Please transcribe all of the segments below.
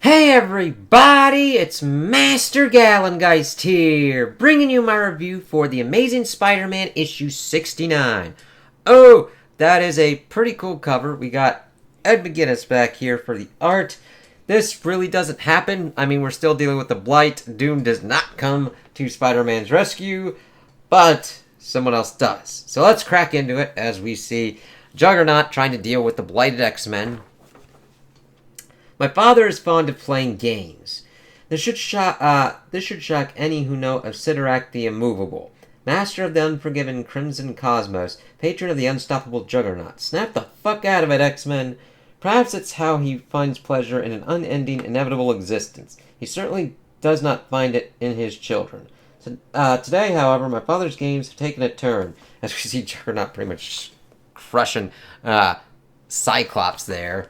Hey everybody, it's Master Gallengeist here, bringing you my review for The Amazing Spider-Man issue 69. Oh, that is a pretty cool cover. We got Ed McGuinness back here for the art. This really doesn't happen. I mean, we're still dealing with the Blight. Doom does not come to Spider-Man's rescue, but someone else does. So let's crack into it as we see Juggernaut trying to deal with the Blighted X-Men. My father is fond of playing games. This should shock any who know of Sidorak the Immovable, master of the unforgiven Crimson Cosmos, patron of the unstoppable Juggernaut. Snap the fuck out of it, X-Men! Perhaps it's how he finds pleasure in an unending, inevitable existence. He certainly does not find it in his children. So, today, however, my father's games have taken a turn, as we see Juggernaut pretty much crushing Cyclops there.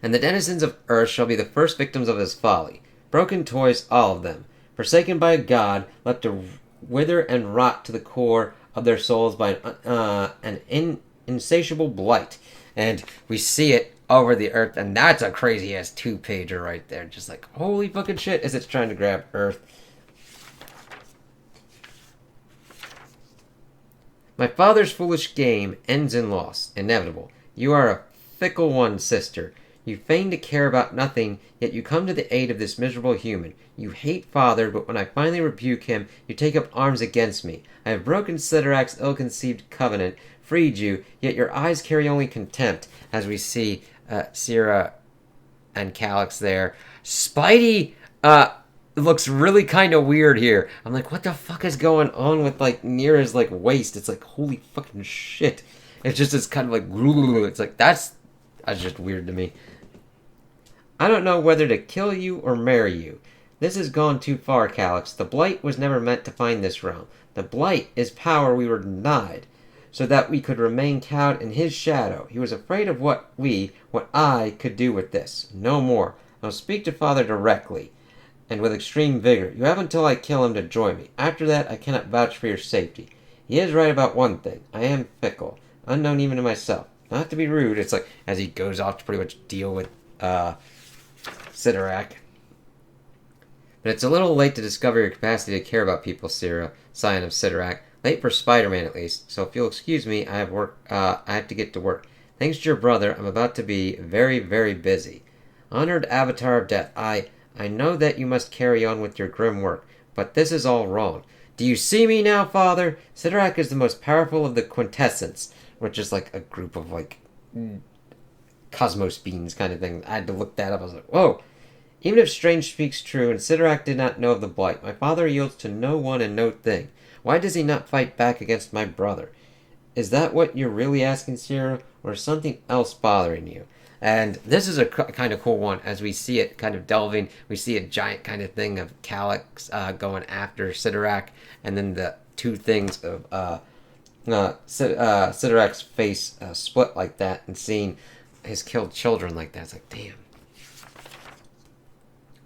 And the denizens of Earth shall be the first victims of his folly. Broken toys, all of them. Forsaken by a god, left to wither and rot to the core of their souls by an insatiable blight. And we see it over the Earth, and that's a crazy-ass two-pager right there. Just like, holy fucking shit, as it's trying to grab Earth. My father's foolish game ends in loss. Inevitable. You are a fickle one, sister. You feign to care about nothing, yet you come to the aid of this miserable human. You hate father, but when I finally rebuke him, you take up arms against me. I have broken Sidorak's ill-conceived covenant, freed you, yet your eyes carry only contempt, as we see Sierra and Calyx there. Spidey looks really kind of weird here. I'm like, what the fuck is going on with, like, near his, like, waist? It's like, holy fucking shit. It's just this kind of, like, it's like, that's just weird to me. I don't know whether to kill you or marry you. This has gone too far, Calyx. The Blight was never meant to find this realm. The Blight is power we were denied, so that we could remain cowed in his shadow. He was afraid of what I could do with this. No more. I'll speak to father directly, and with extreme vigor. You have until I kill him to join me. After that, I cannot vouch for your safety. He is right about one thing. I am fickle, unknown even to myself. Not to be rude, it's like, as he goes off to pretty much deal with, Sidorak. But it's a little late to discover your capacity to care about people, Sierra, scion of Sidorak. Late for Spider-Man, at least. So if you'll excuse me, I have to get to work. Thanks to your brother, I'm about to be very, very busy. Honored Avatar of Death, I know that you must carry on with your grim work, but this is all wrong. Do you see me now, father? Sidorak is the most powerful of the quintessence, which is like a group of, like, cosmos beings kind of thing. I had to look that up. I was like, whoa. Even if Strange speaks true and Sidorak did not know of the Blight, my father yields to no one and no thing. Why does he not fight back against my brother? Is that what you're really asking, Sierra, or is something else bothering you? And this is a kind of cool one, as we see it kind of delving. We see a giant kind of thing of Calyx going after Sidorak, and then the two things of Sidorak's face split like that, and seeing his killed children like that. It's like, damn.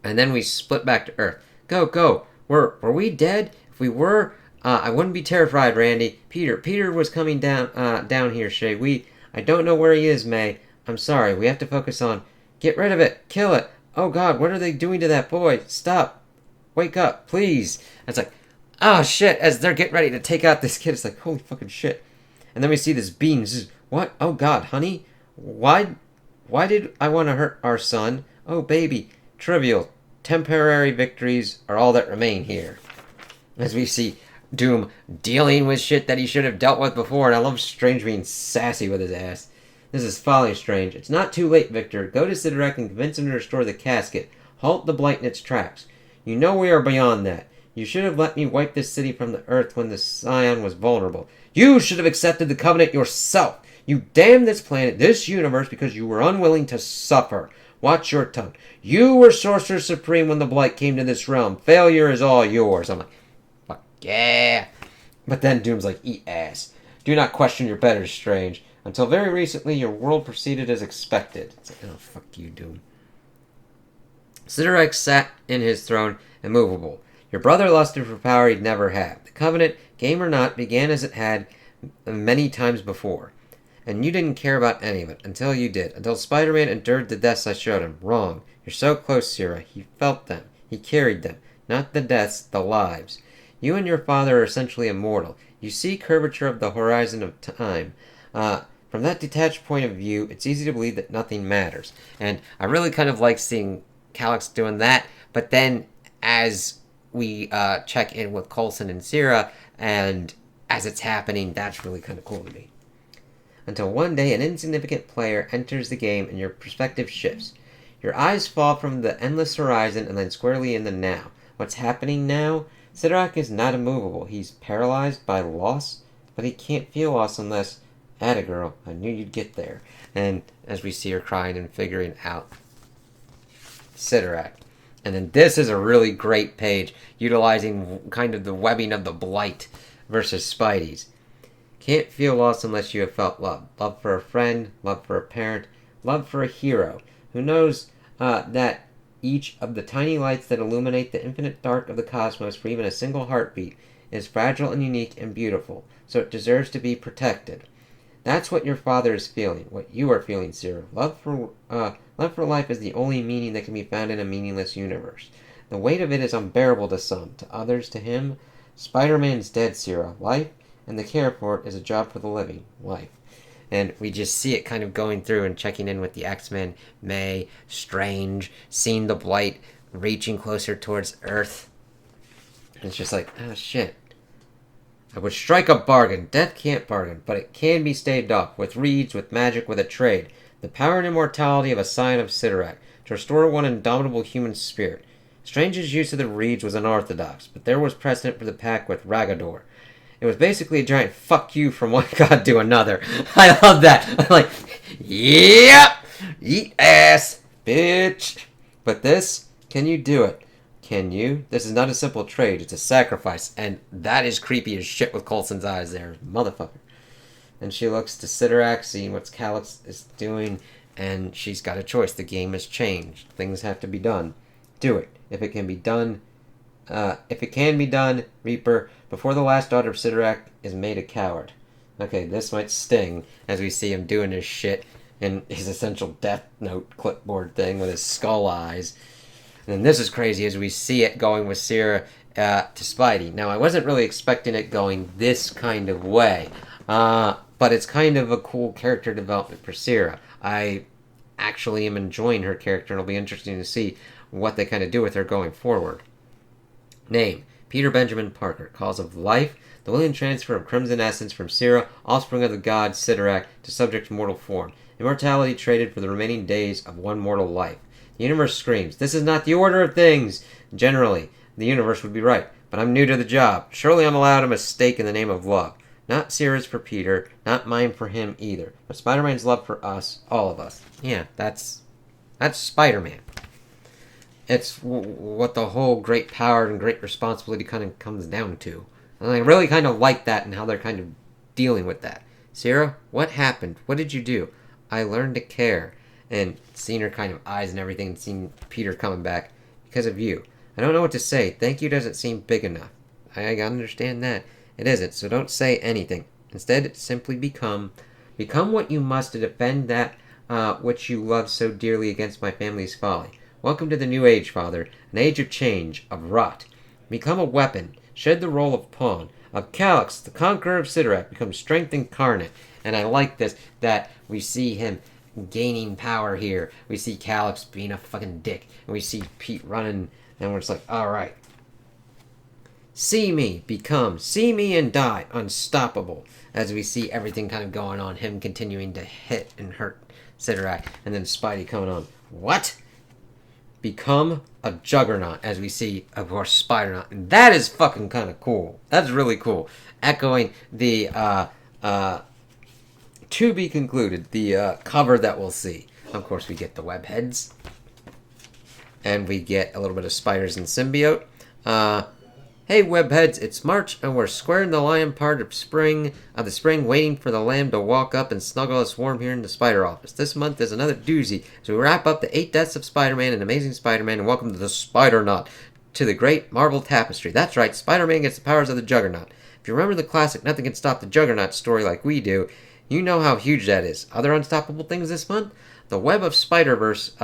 And then we split back to Earth. Go. Were we dead? If we were, I wouldn't be terrified, Randy. Peter was coming down here, Shay. I don't know where he is, May. I'm sorry. We have to focus on. Get rid of it. Kill it. Oh God, what are they doing to that boy? Stop. Wake up, please. And it's like, oh shit, as they're getting ready to take out this kid, it's like, holy fucking shit. And then we see this being. This is, what? Oh God, honey? Why did I want to hurt our son? Oh baby. Trivial. Temporary victories are all that remain here. As we see Doom dealing with shit that he should have dealt with before, and I love Strange being sassy with his ass. This is folly, Strange. It's not too late, Victor. Go to Sidorak and convince him to restore the casket. Halt the Blight in its tracks. You know we are beyond that. You should have let me wipe this city from the earth when the Scion was vulnerable. You should have accepted the covenant yourself. You damned this planet, this universe, because you were unwilling to suffer. Watch your tongue. You were Sorcerer Supreme when the Blight came to this realm. Failure is all yours. I'm like, fuck yeah. But then Doom's like, eat ass. Do not question your betters, Strange. Until very recently, your world proceeded as expected. It's like, oh, fuck you, Doom. Sidorak sat in his throne, immovable. Your brother lusted for power he'd never had. The Covenant, game or not, began as it had many times before. And you didn't care about any of it, until you did. Until Spider-Man endured the deaths I showed him. Wrong. You're so close, Sierra. He felt them. He carried them. Not the deaths, the lives. You and your father are essentially immortal. You see curvature of the horizon of time. From that detached point of view, it's easy to believe that nothing matters. And I really kind of like seeing Calyx doing that, but then as we check in with Coulson and Sierra, and as it's happening, that's really kind of cool to me. Until one day, an insignificant player enters the game and your perspective shifts. Your eyes fall from the endless horizon and then squarely in the now. What's happening now? Sidorak is not immovable. He's paralyzed by loss, but he can't feel loss unless... Atta girl, I knew you'd get there. And as we see her crying and figuring out Sidorak. And then this is a really great page, utilizing kind of the webbing of the Blight versus Spidey's. Can't feel loss unless you have felt love. Love for a friend, love for a parent, love for a hero. Who knows that each of the tiny lights that illuminate the infinite dark of the cosmos for even a single heartbeat is fragile and unique and beautiful, so it deserves to be protected. That's what your father is feeling, what you are feeling, Sierra. Love for life is the only meaning that can be found in a meaningless universe. The weight of it is unbearable to some, to others, to him. Spider-Man's dead, Sierra. Life, and the care for it, is a job for the living. Life. And we just see it kind of going through and checking in with the X-Men, May, Strange, seeing the Blight, reaching closer towards Earth. And it's just like, oh shit. I would strike a bargain. Death can't bargain, but it can be staved off. With reeds, with magic, with a trade. The power and immortality of a scion of Sidorak, to restore one indomitable human spirit. Strange's use of the reeds was unorthodox, but there was precedent for the pact with Ragador. It was basically a giant fuck you from one god to another. I love that. I'm like, yep, eat ass, bitch. But this, can you do it? Can you? This is not a simple trade, it's a sacrifice. And that is creepy as shit with Coulson's eyes there. Motherfucker. And she looks to Sidorak, seeing what Calyx is doing, and she's got a choice. The game has changed. Things have to be done. Do it. If it can be done, Reaper, before the last daughter of Sidorak is made a coward. Okay, this might sting, as we see him doing his shit in his essential Death Note clipboard thing with his skull eyes. And then this is crazy as we see it going with Sierra to Spidey. Now, I wasn't really expecting it going this kind of way, but it's kind of a cool character development for Sierra. I actually am enjoying her character, and it'll be interesting to see what they kind of do with her going forward. Name, Peter Benjamin Parker. Cause of life, the willing transfer of crimson essence from Sierra, offspring of the god Sidorak, to subject mortal form. Immortality traded for the remaining days of one mortal life. The universe screams, this is not the order of things. Generally, the universe would be right, but I'm new to the job. Surely I'm allowed a mistake in the name of love. Not Sierra's for Peter, not mine for him either, but Spider-Man's love for us, all of us. Yeah, that's Spider-Man. It's what the whole great power and great responsibility kind of comes down to. And I really kind of like that and how they're kind of dealing with that. Sierra, what happened? What did you do? I learned to care. And seeing her kind of eyes and everything, and seeing Peter coming back because of you. I don't know what to say. Thank you doesn't seem big enough. I understand that. It isn't, so don't say anything. Instead, simply become what you must to defend that which you love so dearly against my family's folly. Welcome to the new age, Father. An age of change, of rot. Become a weapon. Shed the role of pawn. Of Calyx, the conqueror of Sidorak, become strength incarnate. And I like this, that we see him gaining power here. We see Calyx being a fucking dick. And we see Pete running, and we're just like, alright. See me become, see me and die, unstoppable. As we see everything kind of going on, him continuing to hit and hurt Sidorak, and then Spidey coming on. What? Become a juggernaut, as we see, of course, Spider-Naut. And that is fucking kind of cool. That's really cool. Echoing the, to be concluded, the cover that we'll see. Of course, we get the web heads. And we get a little bit of spiders and symbiote. Hey, webheads, it's March, and we're square in the lion part of the spring, waiting for the lamb to walk up and snuggle us warm here in the Spider Office. This month is another doozy, so we wrap up the 8 deaths of Spider-Man and Amazing Spider-Man, and welcome to the Spider-Naut, to the great Marvel tapestry. That's right, Spider-Man gets the powers of the Juggernaut. If you remember the classic Nothing Can Stop the Juggernaut story like we do, You know how huge that is. Other unstoppable things this month? The Web of Spider-Verse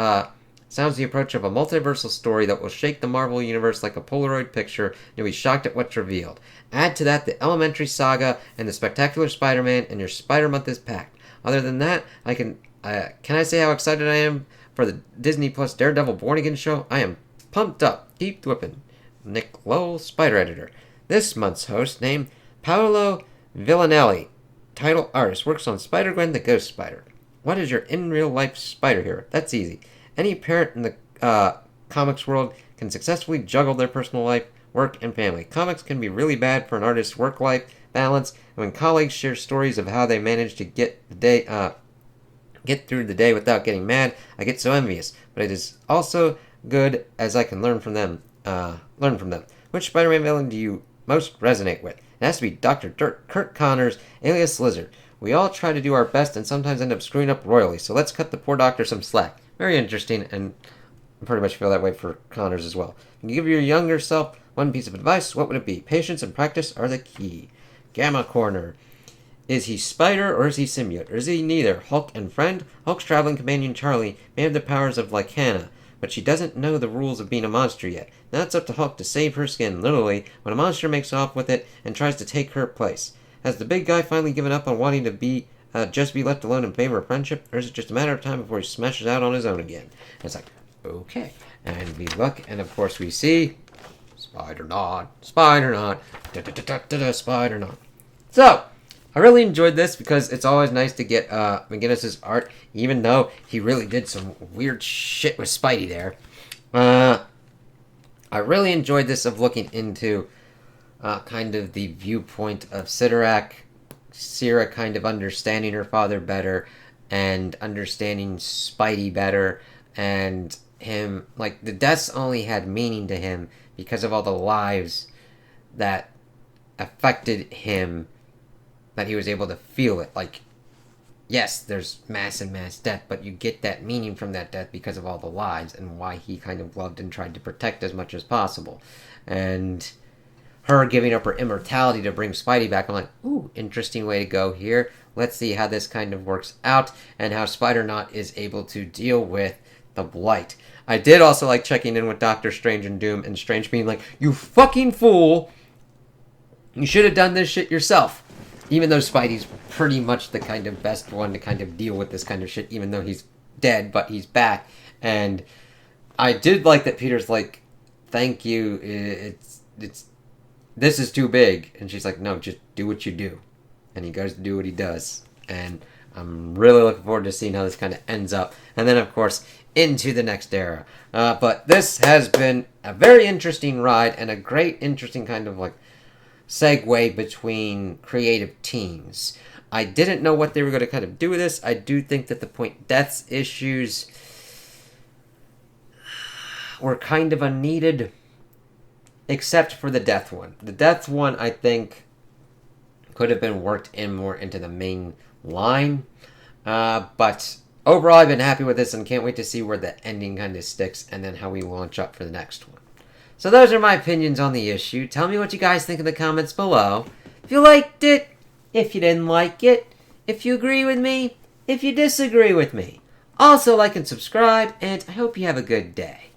sounds the approach of a multiversal story that will shake the Marvel Universe like a Polaroid picture, and you'll be shocked at what's revealed. Add to that the Elementary Saga and the Spectacular Spider-Man, and your Spider-Month is packed. Other than that, can I say how excited I am for the Disney Plus Daredevil Born Again show? I am pumped up. Keep whipping. Nick Lowell, Spider Editor. This month's host, named Paolo Villanelli, title artist, works on Spider-Gwen the Ghost Spider. What is your in-real-life spider hero? That's easy. Any parent in the comics world can successfully juggle their personal life, work, and family. Comics can be really bad for an artist's work-life balance, and when colleagues share stories of how they manage to get through the day without getting mad, I get so envious. But it is also good as I can learn from them. Which Spider-Man villain do you most resonate with? It has to be Dr. Kurt Connors, alias Lizard. We all try to do our best and sometimes end up screwing up royally, so let's cut the poor doctor some slack. Very interesting, and I pretty much feel that way for Connors as well. If you give your younger self one piece of advice, what would it be? Patience and practice are the key. Gamma Corner. Is he Spider or is he symbiote? Or is he neither? Hulk and friend? Hulk's traveling companion Charlie may have the powers of Lycana, but she doesn't know the rules of being a monster yet. Now it's up to Hulk to save her skin, literally, when a monster makes off with it and tries to take her place. Has the big guy finally given up on wanting to just be left alone in favor of friendship, or is it just a matter of time before he smashes out on his own again? And it's like, okay. And we look, and of course we see Spider-Not, Spider-Not, Spider-Not. So, I really enjoyed this because it's always nice to get McGinnis's art, even though he really did some weird shit with Spidey there. I really enjoyed this of looking into kind of the viewpoint of Sidorak, Sierra kind of understanding her father better and understanding Spidey better, and him, like, the deaths only had meaning to him because of all the lives that affected him, that he was able to feel it. Like, yes, there's mass and mass death, but you get that meaning from that death because of all the lives and why he kind of loved and tried to protect as much as possible. And her giving up her immortality to bring Spidey back, I'm like, ooh, interesting way to go here. Let's see how this kind of works out and how Spider-Not is able to deal with the Blight. I did also like checking in with Doctor Strange and Doom, and Strange being like, you fucking fool! You should have done this shit yourself. Even though Spidey's pretty much the kind of best one to kind of deal with this kind of shit, even though he's dead, but he's back. And I did like that Peter's like, thank you, this is too big. And she's like, no, just do what you do. And he goes to do what he does. And I'm really looking forward to seeing how this kind of ends up. And then, of course, into the next era. But this has been a very interesting ride and a great, interesting kind of like segue between creative teams. I didn't know what they were going to kind of do with this. I do think that the point deaths issues were kind of unneeded, except for the death one. The death one, I think, could have been worked in more into the main line. But overall, I've been happy with this and can't wait to see where the ending kind of sticks and then how we launch up for the next one. So those are my opinions on the issue. Tell me what you guys think in the comments below. If you liked it, if you didn't like it, if you agree with me, if you disagree with me. Also like and subscribe, and I hope you have a good day.